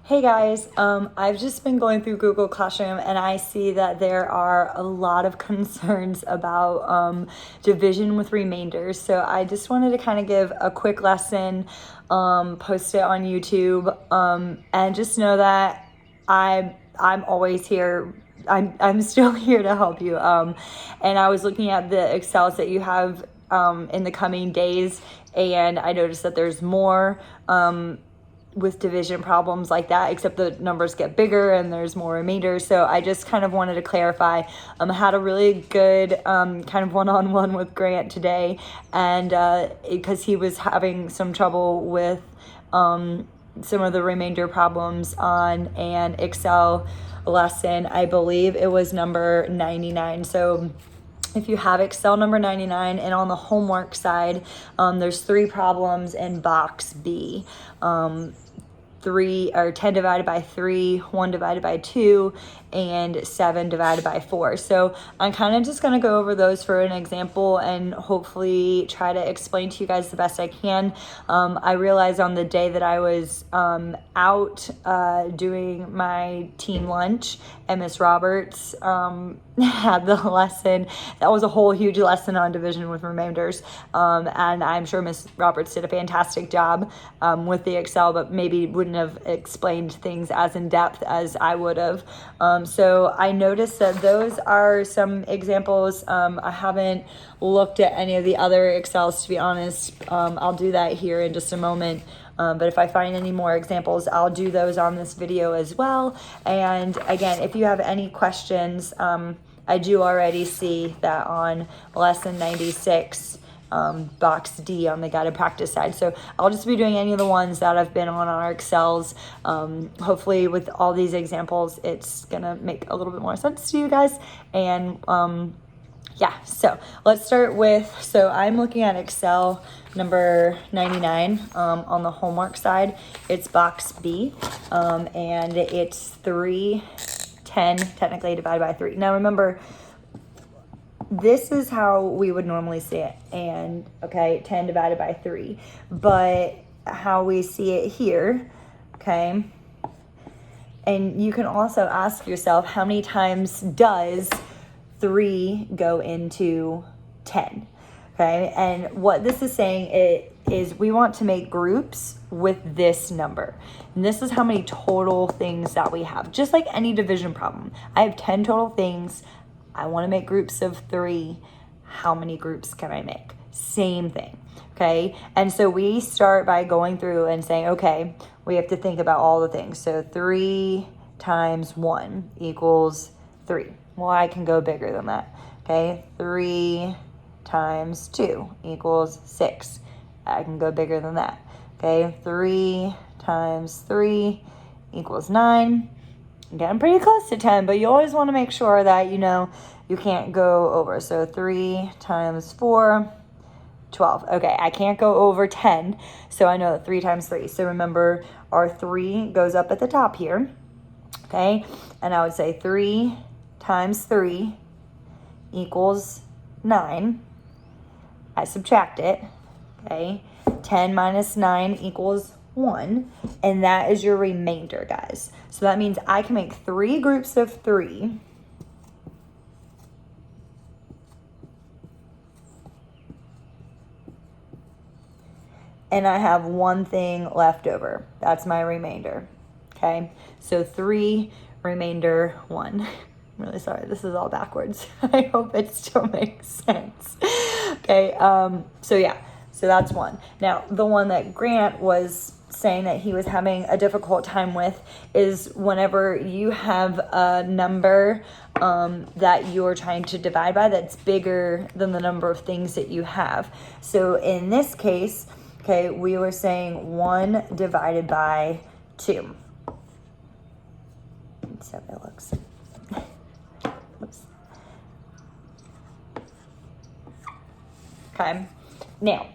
Hey guys, I've just been going through Google Classroom and I see that there are a lot of concerns about division with remainders. So I just wanted to kind of give a quick lesson, post it on YouTube, and just know that I'm always here. I'm still here to help you. And I was looking at the Excels that you have in the coming days, and I noticed that there's more with division problems like that, except the numbers get bigger and there's more remainders. So I just kind of wanted to clarify. I had a really good kind of one-on-one with Grant today, and because he was having some trouble with some of the remainder problems on an Excel lesson. I believe it was number 99. So if you have Excel number 99, and on the homework side, there's 3 problems in box B. 10 divided by 3, 1 divided by 2, and 7 divided by 4. So I'm kind of just going to go over those for an example and hopefully try to explain to you guys the best I can. I realized on the day that I was out doing my team lunch, and Miss Roberts had the lesson. That was a whole huge lesson on division with remainders, and I'm sure Miss Roberts did a fantastic job with the Excel, but maybe wouldn't have explained things as in depth as I would have. So I noticed that those are some examples. I haven't looked at any of the other Excels, to be honest. I'll do that here in just a moment. But if I find any more examples, I'll do those on this video as well. And again, if you have any questions, I do already see that on lesson 96, box D on the guided practice side. So I'll just be doing any of the ones that have been on our Excels. Hopefully with all these examples, it's gonna make a little bit more sense to you guys. And yeah, so let's start with, so I'm looking at Excel number 99 on the homework side. It's box B, and it's 310 technically divided by 3. Now remember, this is how we would normally see it, and okay, 10 divided by 3, but how we see it here, okay, and you can also ask yourself, how many times does 3 go into 10? Okay, and what this is saying is we want to make groups with this number. And this is how many total things that we have. Just like any division problem. I have 10 total things. I want to make groups of 3. How many groups can I make? Same thing, okay? And so we start by going through and saying, okay, we have to think about all the things. So 3 times 1 equals 3. Well, I can go bigger than that, okay? 3 times 2 equals 6. I can go bigger than that, okay? 3 times 3 equals 9. I'm getting pretty close to 10, but you always want to make sure that, you know, you can't go over. So 3 times 4, 12. Okay, I can't go over 10, so I know that 3 times 3. So remember, our 3 goes up at the top here, okay? And I would say 3 times 3 equals 9. I subtract it, okay? 10 minus 9 equals 1, and that is your remainder, guys. So that means I can make 3 groups of 3. And I have 1 thing left over. That's my remainder, okay? So 3, remainder 1. I'm really sorry, this is all backwards. I hope it still makes sense. Okay, so yeah, so that's 1. Now, the one that Grant was saying that he was having a difficult time with is whenever you have a number that you're trying to divide by that's bigger than the number of things that you have. So in this case, okay, we were saying 1 divided by 2. Let's see how that looks. Oops. Okay, now,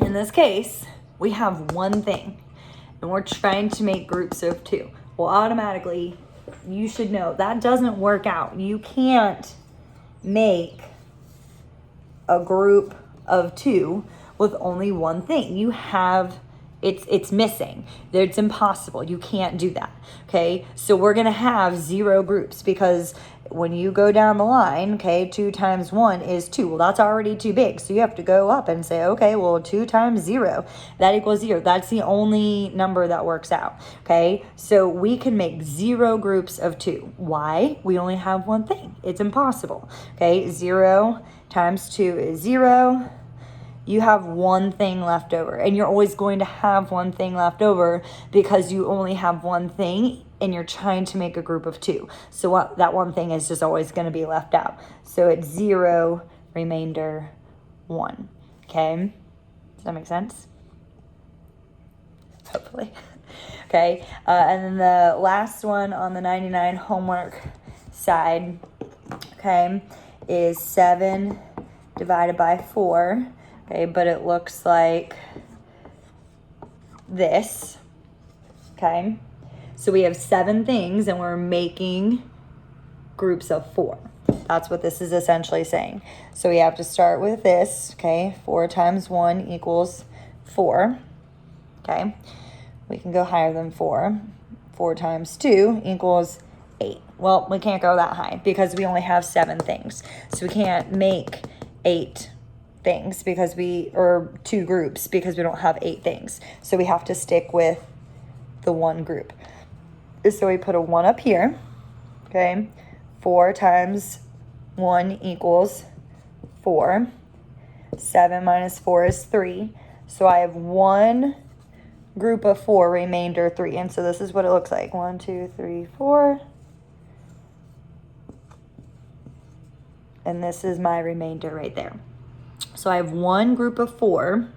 in this case, we have 1 thing, and we're trying to make groups of 2. Well, automatically, you should know that doesn't work out. You can't make a group of 2 with only 1 thing. You have it's missing. It's impossible. You can't do that. Okay, so we're gonna have 0 groups, because when you go down the line, okay, 2 times 1 is 2. Well, that's already too big. So you have to go up and say, okay, well, 2 times 0, that equals 0. That's the only number that works out. Okay, so we can make 0 groups of 2. Why? We only have one thing. It's impossible. Okay, 0 times 2 is 0. You have one thing left over, and you're always going to have one thing left over because you only have one thing and you're trying to make a group of 2. So that one thing is just always going to be left out. So it's 0, remainder 1. Okay, does that make sense? Hopefully. Okay, and then the last one on the 99 homework side, okay, is 7 divided by 4. Okay, but it looks like this. Okay, so we have 7 things and we're making groups of 4. That's what this is essentially saying. So we have to start with this. Okay, 4 times 1 equals 4. Okay, we can go higher than 4. 4 times 2 equals 8. Well, we can't go that high because we only have 7 things. So we can't make 8 things or 2 groups because we don't have 8 things. So we have to stick with the 1 group. So we put a 1 up here. Okay, 4 times 1 equals 4. 7 minus 4 is 3. So I have 1 group of 4, remainder 3. And so this is what it looks like. 1, 2, 3, 4. And this is my remainder right there. So I have 1 group of 4,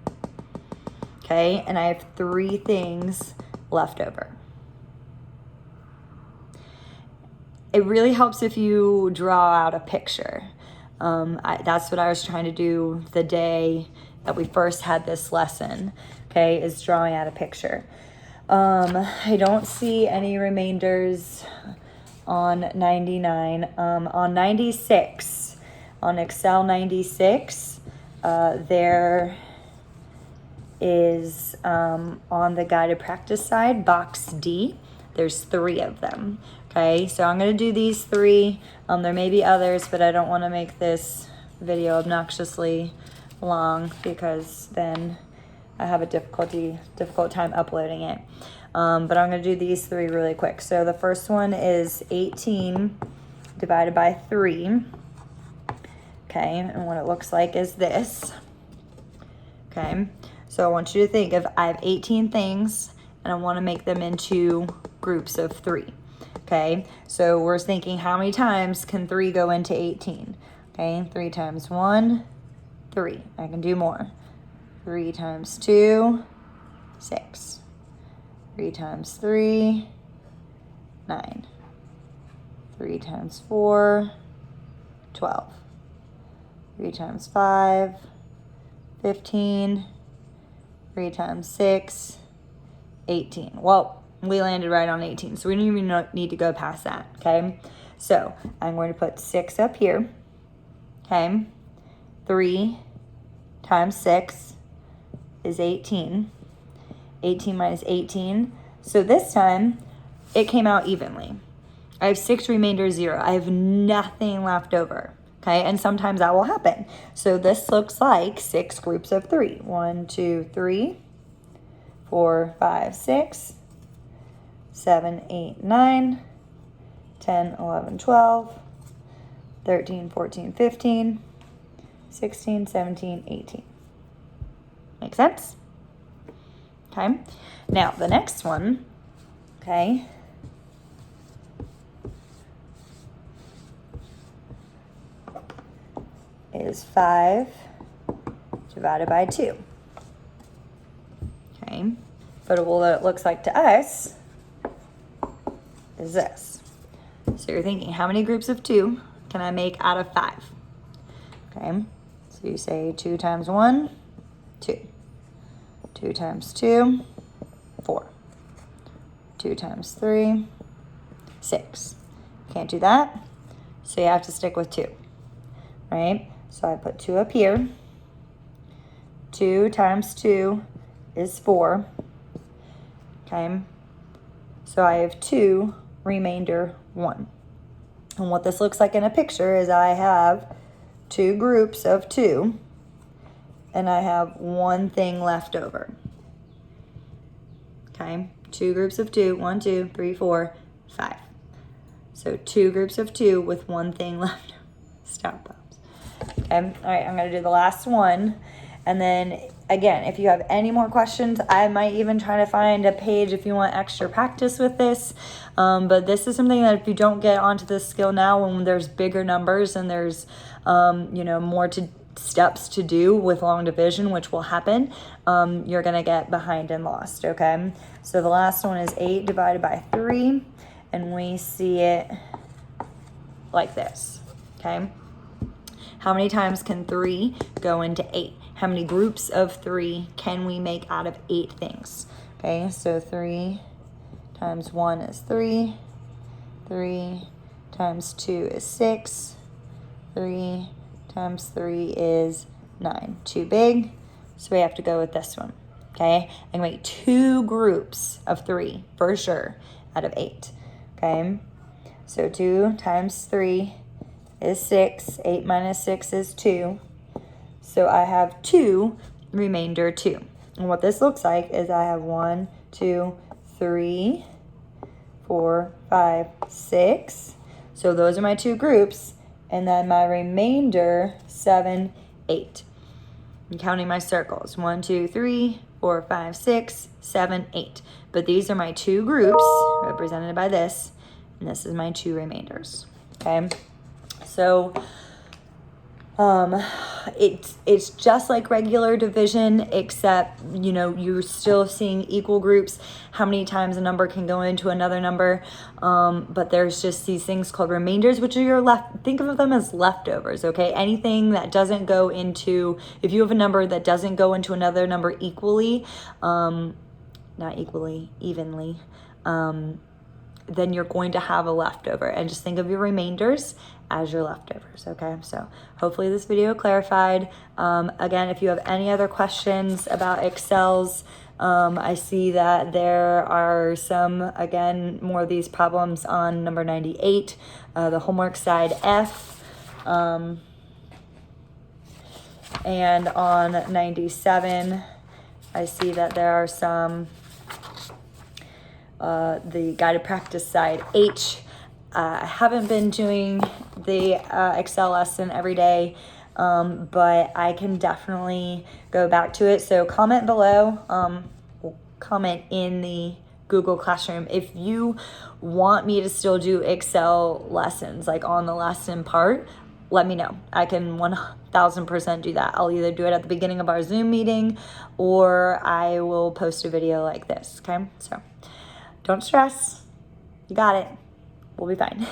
okay, and I have 3 things left over. It really helps if you draw out a picture. That's what I was trying to do the day that we first had this lesson, okay, is drawing out a picture. I don't see any remainders on 99. On 96, on Excel 96, there is on the guided practice side, box D, there's 3 of them. Okay, so I'm going to do these 3. There may be others, but I don't want to make this video obnoxiously long because then I have a difficult time uploading it. But I'm going to do these 3 really quick. So the first one is 18 divided by 3. Okay, and what it looks like is this. Okay, so I want you to think of, I have 18 things and I want to make them into groups of 3. Okay, so we're thinking, how many times can 3 go into 18? Okay, 3 times 1, 3. I can do more. 3 times 2, 6. 3 times 3, 9. 3 times 4, 12. 3 times 5, 15. 3 times 6, 18. Well, we landed right on 18, so we don't even need to go past that, okay? So I'm going to put 6 up here, okay? 3 times 6 is 18. 18 minus 18. So this time, it came out evenly. I have 6 remainder 0. I have nothing left over, okay? And sometimes that will happen. So this looks like 6 groups of 3. 1, 2, 3, 4, 5, 6, 7, 8, 9, 10, 11, 12, 13, 14, 15, 16, 17, 18. Make sense? Okay. Now, the next one, okay, is 5 divided by 2. Okay. But what it looks like to us is this. So you're thinking, how many groups of 2 can I make out of 5? Okay. So you say 2 times 1, 2. 2 times 2, 4. 2 times 3, 6. Can't do that, so you have to stick with 2, right? So I put 2 up here. 2 times 2 is 4. okay? So I have 2, remainder 1. And what this looks like in a picture is I have 2 groups of 2, and I have 1 thing left over. Okay, 2 groups of 2, 1, 2, 3, 4, 5. So 2 groups of 2 with 1 thing left. Stop bumps. Okay, all right, I'm gonna do the last one. And then again, if you have any more questions, I might even try to find a page if you want extra practice with this. But this is something that if you don't get onto this skill now, when there's bigger numbers and there's, more steps to do with long division, which will happen, you're gonna get behind and lost, okay? So the last one is 8 divided by 3, and we see it like this, okay? How many times can 3 go into 8? How many groups of 3 can we make out of 8 things? Okay, so 3 times 1 is 3. 3 times 2 is 6. 3 times 3 is 9. Too big, so we have to go with this one, okay? And make 2 groups of 3 for sure out of 8, okay? So 2 times 3 is 6. 8 minus 6 is 2. So I have 2, remainder 2. And what this looks like is I have 1, 2, 3, 4, 5, 6. So those are my 2 groups. And then my remainder, 7, 8. I'm counting my circles. 1, 2, 3, 4, 5, 6, 7, 8. But these are my 2 groups represented by this. And this is my 2 remainders. Okay. So it's just like regular division, except, you're still seeing equal groups, how many times a number can go into another number. But there's just these things called remainders, which are your think of them as leftovers, okay? Anything that doesn't go into, if you have a number that doesn't go into another number equally, not equally, evenly, then you're going to have a leftover. And just think of your remainders as your leftovers, okay? So hopefully this video clarified. Again, if you have any other questions about Excels, I see that there are some, again, more of these problems on number 98, the homework side F, and on 97, I see that there are some the guided practice side H. I haven't been doing the Excel lesson every day, but I can definitely go back to it. So comment below, comment in the Google Classroom if you want me to still do Excel lessons, like on the lesson part. Let me know. I can 1000% do that. I'll either do it at the beginning of our Zoom meeting, or I will post a video like this, okay? So don't stress. You got it. We'll be fine.